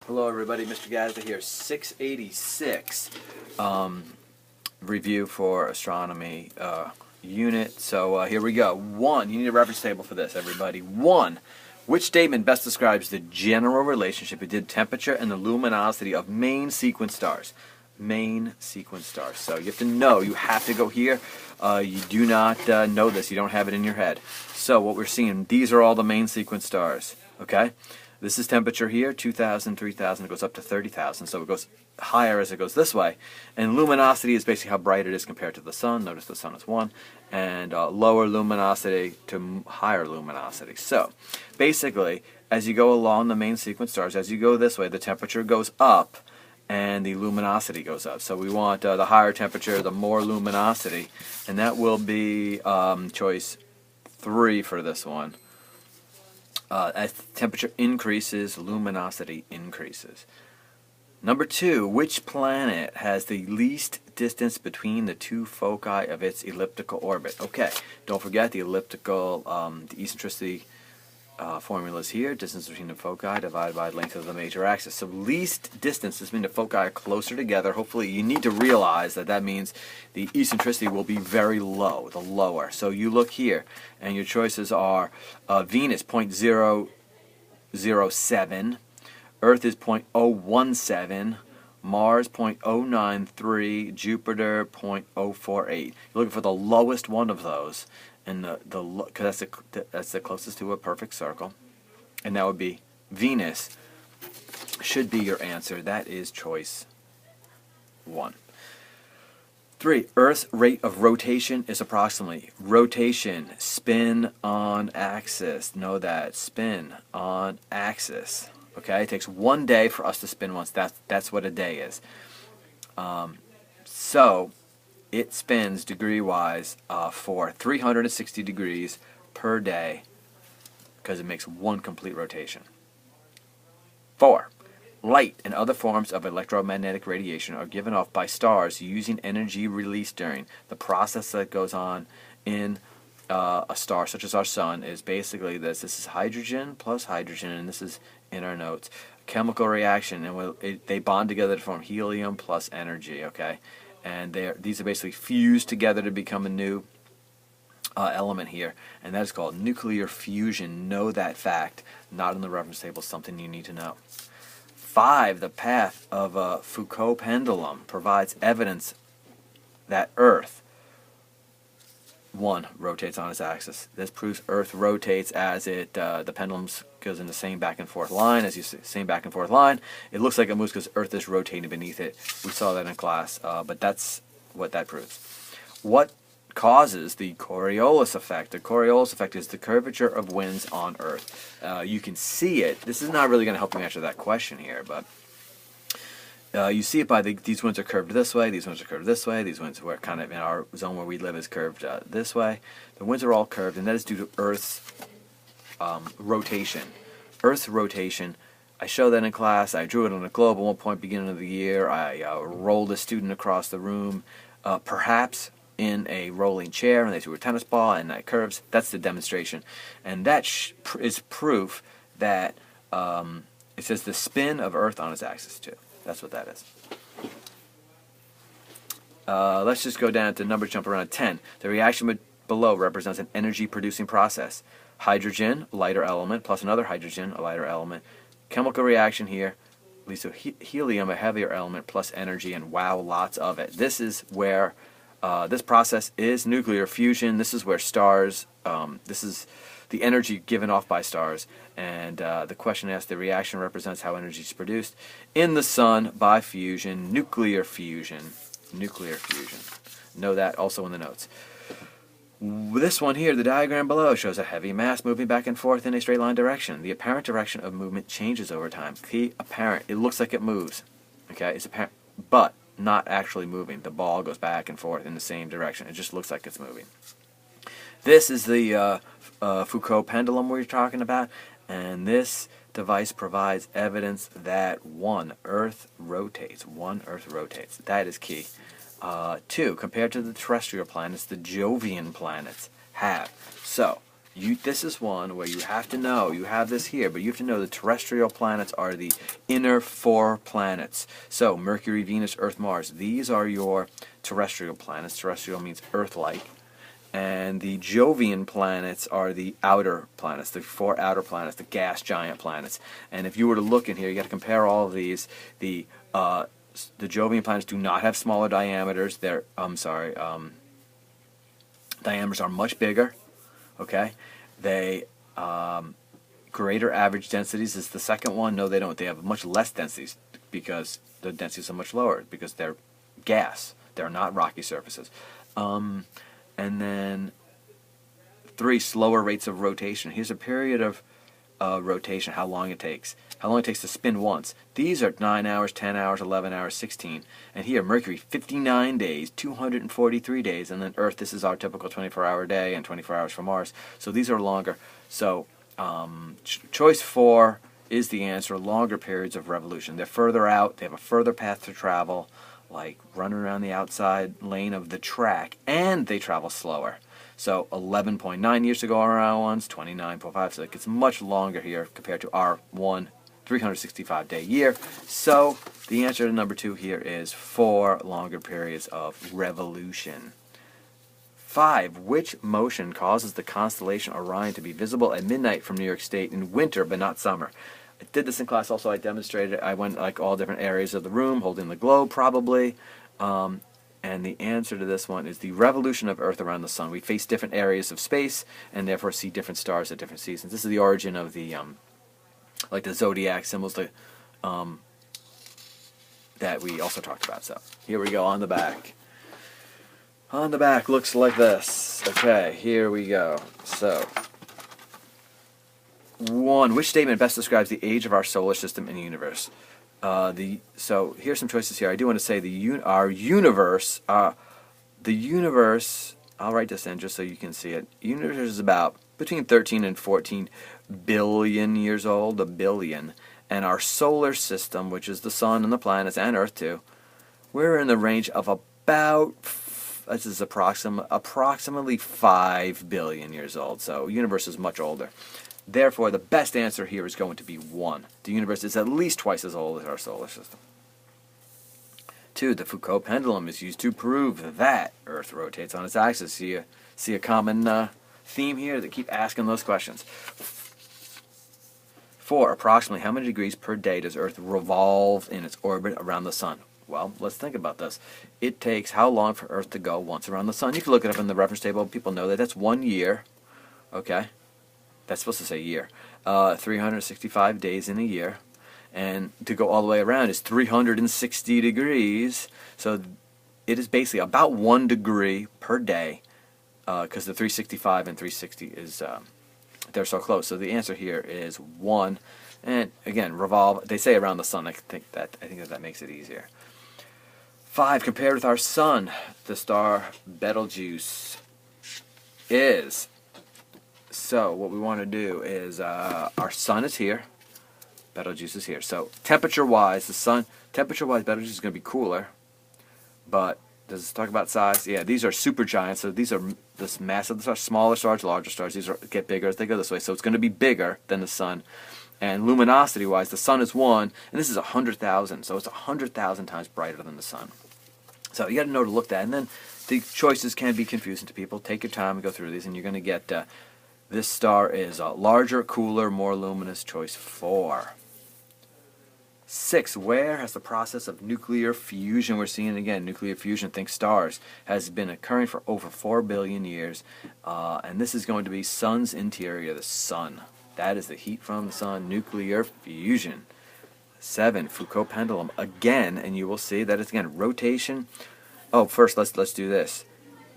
Hello everybody, Mr. Gazda here, 686 review for astronomy unit. So here we go. 1, you need a reference table for this, everybody. 1, which statement best describes the general relationship between temperature and the luminosity of main sequence stars? Main sequence stars. So you have to know, you have to go here. You do not know this, you don't have it in your head. So what we're seeing, these are all the main sequence stars, okay? This is temperature here, 2,000, 3,000, it goes up to 30,000, so it goes higher as it goes this way. And luminosity is basically how bright it is compared to the sun. Notice the sun is 1. And lower luminosity to higher luminosity. So, basically, as you go along the main sequence stars, as you go this way, the temperature goes up and the luminosity goes up. So we want the higher temperature, the more luminosity, and that will be choice 3 for this one. As temperature increases, luminosity increases. Number 2, which planet has the least distance between the two foci of its elliptical orbit? Okay, don't forget the elliptical, the eccentricity formulas here. Distance between the foci divided by length of the major axis. So least distance, this means the foci are closer together. Hopefully you need to realize that that means the eccentricity will be very low, the lower. So you look here, and your choices are Venus 0.007, Earth is 0.017, Mars 0.093, Jupiter 0.048. You're looking for the lowest one of those, and because that's the closest to a perfect circle, and that would be Venus. Should be your answer. That is choice 1. 3. Earth's rate of rotation is approximately rotation, spin on axis. Know that, spin on axis. Okay, it takes 1 day for us to spin once. That's what a day is. So it spins degree-wise for 360 degrees per day because it makes 1 complete rotation. 4. Light and other forms of electromagnetic radiation are given off by stars using energy released during the process that goes on in a star such as our sun. Is basically this. This is hydrogen plus hydrogen, and this is in our notes. Chemical reaction, and they bond together to form helium plus energy, okay? And these are basically fused together to become a new element here, and that is called nuclear fusion. Know that fact. Not in the reference table, something you need to know. 5. The path of a Foucault pendulum provides evidence that Earth 1. Rotates on its axis. This proves Earth rotates as the pendulum goes in the same back and forth line. As you see, same back and forth line. It looks like it moves because Earth is rotating beneath it. We saw that in class, but that's what that proves. What causes the Coriolis Effect? The Coriolis Effect is the curvature of winds on Earth. You can see it. This is not really going to help you answer that question here, but you see it by these winds are curved this way, these winds are curved this way, these winds were kind of in our zone where we live is curved this way. The winds are all curved, and that is due to Earth's rotation. Earth's rotation, I showed that in class. I drew it on a globe at one point beginning of the year. I rolled a student across the room, perhaps in a rolling chair, and they threw a tennis ball, and that curves. That's the demonstration. And that is proof that it says the spin of Earth on its axis too. That's what that is. Let's just go down to number jump around 10. The reaction below represents an energy-producing process. Hydrogen, a lighter element, plus another hydrogen, a lighter element. Chemical reaction here leads to helium, a heavier element, plus energy, and wow, lots of it. This is where this process is nuclear fusion. This is where stars, this is the energy given off by stars, and the question asks, the reaction represents how energy is produced in the sun by fusion, nuclear fusion. Nuclear fusion. Know that also in the notes. This one here, the diagram below, shows a heavy mass moving back and forth in a straight line direction. The apparent direction of movement changes over time. Key apparent. It looks like it moves. Okay, it's apparent, but not actually moving. The ball goes back and forth in the same direction. It just looks like it's moving. This is the Foucault Pendulum we're talking about, and this device provides evidence that 1. Earth rotates. 1. Earth rotates. That is key. 2. Compared to the terrestrial planets, the Jovian planets have. So, This is one where you have to know, you have this here, but you have to know the terrestrial planets are the inner 4 planets. So Mercury, Venus, Earth, Mars. These are your terrestrial planets. Terrestrial means Earth-like. And the Jovian planets are the outer planets, the 4 outer planets, the gas giant planets. And if you were to look in here, you got to compare all of these. The Jovian planets do not have smaller diameters. Diameters are much bigger. Okay, they greater average densities is the second one. No, they don't. They have much less densities because the densities are much lower because they're gas. They're not rocky surfaces. And then 3, slower rates of rotation. Here's a period of rotation, how long it takes. How long it takes to spin once. These are 9 hours, 10 hours, 11 hours, 16. And here, Mercury, 59 days, 243 days. And then Earth, this is our typical 24-hour day, and 24 hours for Mars. So these are longer. So choice 4 is the answer, longer periods of revolution. They're further out. They have a further path to travel, like running around the outside lane of the track. And they travel slower. So 11.9 years to go around once, 29.5. So it gets much longer here compared to our 365-day year. So the answer to number 2 here is 4 longer periods of revolution. 5. Which motion causes the constellation Orion to be visible at midnight from New York State in winter but not summer? I did this in class also. I demonstrated it. I went like all different areas of the room, holding the globe probably. And the answer to this one is the revolution of Earth around the Sun. We face different areas of space and therefore see different stars at different seasons. This is the origin of the like the zodiac symbols that we also talked about. So here we go on the back. On the back looks like this. Okay, here we go. So 1. Which statement best describes the age of our solar system and universe? So here's some choices here. I do want to say our universe, the universe, I'll write this in just so you can see it. Universe is about between 13 and 14 billion years old, a billion. And our solar system, which is the sun and the planets and Earth too, we're in the range of about, this is approximately 5 billion years old. So universe is much older. Therefore, the best answer here is going to be 1. The universe is at least twice as old as our solar system. 2. The Foucault Pendulum is used to prove that Earth rotates on its axis. See a common theme here? They keep asking those questions. 4. Approximately how many degrees per day does Earth revolve in its orbit around the Sun? Well, let's think about this. It takes how long for Earth to go once around the Sun? You can look it up in the reference table. People know that. That's 1 year. Okay? That's supposed to say year. 365 days in a year. And to go all the way around is 360 degrees. So it is basically about 1 degree per day, because the 365 and 360 is, they're so close. So the answer here is 1. And again, revolve, they say around the sun. I think that makes it easier. 5, compared with our sun, the star Betelgeuse is... So what we want to do is our sun is here, Betelgeuse is here. So temperature-wise, Betelgeuse is going to be cooler. But does it talk about size? Yeah, these are supergiants. So these are this massive. These are smaller stars, larger stars. These get bigger as they go this way. So it's going to be bigger than the sun. And luminosity-wise, the sun is 1, and this is 100,000. So it's 100,000 times brighter than the sun. So you got to know to look at that. And then the choices can be confusing to people. Take your time and go through these, and you're going to get... this star is larger, cooler, more luminous. Choice 4. 6. Where has the process of nuclear fusion, we're seeing again, nuclear fusion, think stars, has been occurring for over 4 billion years. And this is going to be sun's interior, the sun. That is the heat from the sun, nuclear fusion. 7. Foucault Pendulum. Again, and you will see that it's, again, rotation. Oh, first, let's do this.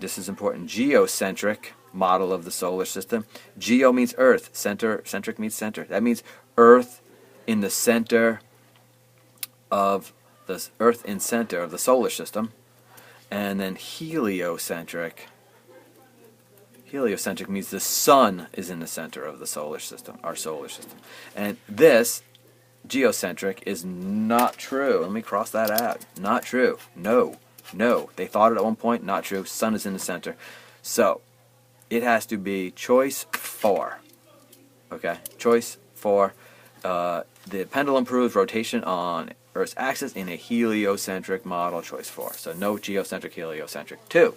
This is important. Geocentric model of the solar system. Geo means Earth. Centric means center. That means Earth in the center of the solar system. And then heliocentric. Heliocentric means the sun is in the center of the solar system, our solar system. And this geocentric is not true. Let me cross that out. Not true. No. They thought it at one point. Not true. Sun is in the center. So it has to be choice 4. Okay, choice 4. The pendulum proves rotation on Earth's axis in a heliocentric model, choice 4. So no geocentric, heliocentric. 2.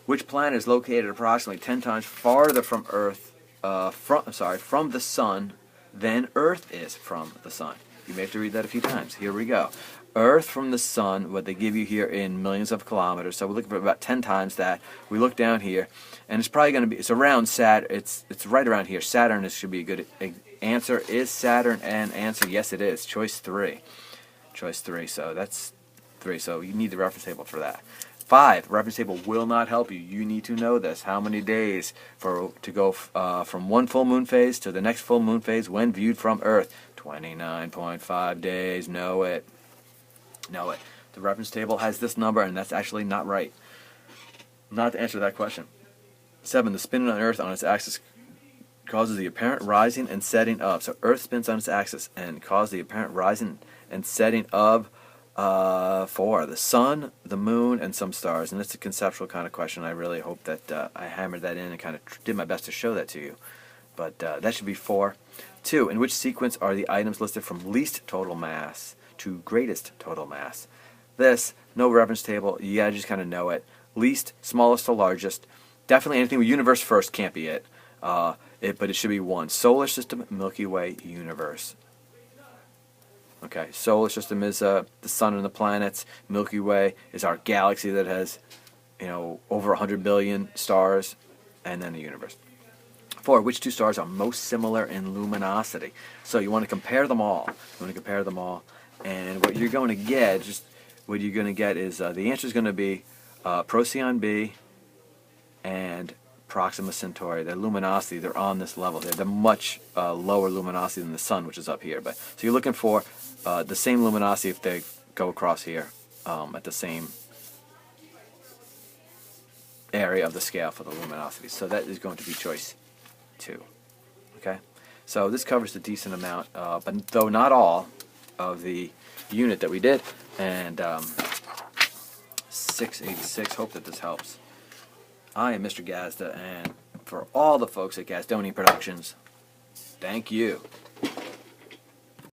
Which planet is located approximately 10 times farther from Earth, from the Sun than Earth is from the Sun? You may have to read that a few times. Here we go. Earth from the Sun, what they give you here in millions of kilometers. So we're looking for about 10 times that. We look down here, and it's probably going to be, it's around Saturn. It's right around here. Saturn should be a good answer. Is Saturn an answer? Yes, it is. Choice 3. Choice 3. So that's 3. So you need the reference table for that. 5. Reference table will not help you. You need to know this. How many days to go from one full moon phase to the next full moon phase when viewed from Earth? 29.5 days. Know it. Know it. The reference table has this number, and that's actually not right. Not to answer that question. 7. The spin on Earth on its axis causes the apparent rising and setting of. So Earth spins on its axis and causes the apparent rising and setting of 4. The sun, the moon, and some stars. And it's a conceptual kind of question. I really hope that I hammered that in and kind of did my best to show that to you. But that should be 4. 2. In which sequence are the items listed from least total mass to greatest total mass? This, no reference table. You gotta just kind of know it. Least, smallest to largest. Definitely anything with universe first can't be it. But it should be 1. Solar system, Milky Way, universe. Okay, solar system is the sun and the planets. Milky Way is our galaxy that has, over 100 billion stars, and then the universe. 4. Which 2 stars are most similar in luminosity? So you want to compare them all. And what you're going to get, is the answer is going to be Procyon B and Proxima Centauri. Their luminosity, they're on this level. They're much lower luminosity than the sun, which is up here. So you're looking for the same luminosity if they go across here at the same area of the scale for the luminosity. So that is going to be choice 2. Okay, so this covers a decent amount, but though not all of the unit that we did. And 686. Hope that this helps. I am Mr. Gazda, and for all the folks at Gazdonian Productions, thank you.